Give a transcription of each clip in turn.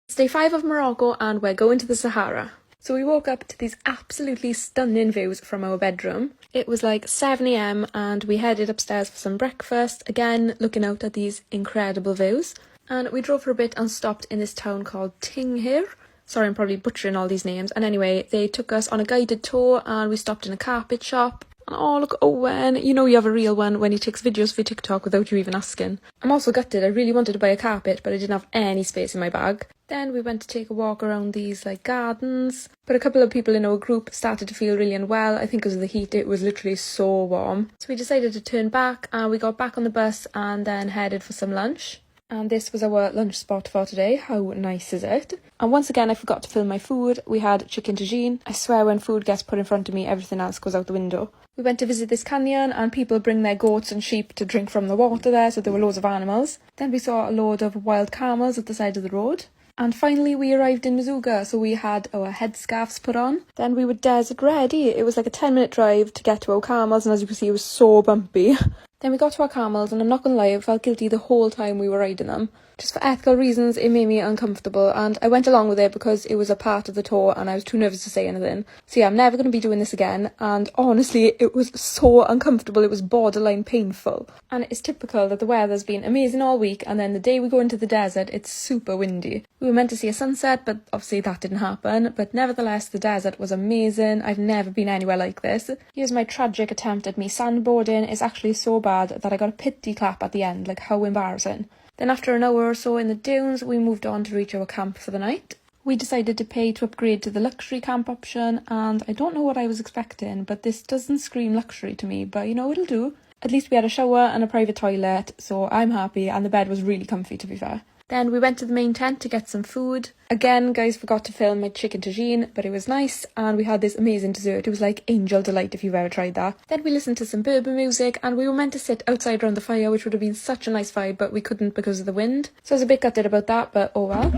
It's day 5 of Morocco and we're going to the Sahara. So we woke up to these absolutely stunning views from our bedroom. It was like 7 a.m. and we headed upstairs for some breakfast, again looking out at these incredible views. And we drove for a bit and stopped in this town called Tinghir. Sorry, I'm probably butchering all these names. And anyway, they took us on a guided tour and we stopped in a carpet shop. And oh, look, Owen, you know you have a real one when he takes videos for TikTok without you even asking. I'm also gutted, I really wanted to buy a carpet, but I didn't have any space in my bag. Then we went to take a walk around these gardens, but a couple of people in our group started to feel really unwell. I think because of the heat, it was literally so warm. So we decided to turn back and we got back on the bus and then headed for some lunch. And this was our lunch spot for today. How nice is it? And once again, I forgot to film my food. We had chicken tagine. I swear when food gets put in front of me, everything else goes out the window. We went to visit this canyon and people bring their goats and sheep to drink from the water there, so there were loads of animals. Then we saw a load of wild camels at the side of the road. And finally we arrived in Mzuga, so we had our headscarves put on. Then we were desert ready. It was like a 10-minute drive to get to our camels, and as you can see, it was so bumpy. Then we got to our camels, and I'm not gonna lie, I felt guilty the whole time we were riding them. Just for ethical reasons, it made me uncomfortable, and I went along with it because it was a part of the tour and I was too nervous to say anything. So yeah, I'm never going to be doing this again, and honestly, it was so uncomfortable, it was borderline painful. And it's typical that the weather's been amazing all week, and then the day we go into the desert, it's super windy. We were meant to see a sunset, but obviously that didn't happen, but nevertheless, the desert was amazing. I've never been anywhere like this. Here's my tragic attempt at me sandboarding. It's actually so bad that I got a pity clap at the end, like how embarrassing. Then after an hour or so in the dunes, we moved on to reach our camp for the night. We decided to pay to upgrade to the luxury camp option, and I don't know what I was expecting, but this doesn't scream luxury to me, but you know, it'll do. At least we had a shower and a private toilet, so I'm happy, and the bed was really comfy to be fair. Then we went to the main tent to get some food. Again, guys, forgot to film my chicken tagine, but it was nice, and we had this amazing dessert. It was like angel delight if you've ever tried that. Then we listened to some Berber music, and we were meant to sit outside around the fire, which would have been such a nice vibe, but we couldn't because of the wind. So I was a bit gutted about that, but oh well.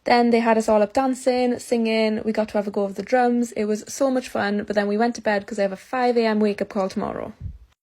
Then they had us all up dancing, singing, we got to have a go of the drums. It was so much fun, but then we went to bed because I have a 5 a.m. wake up call tomorrow.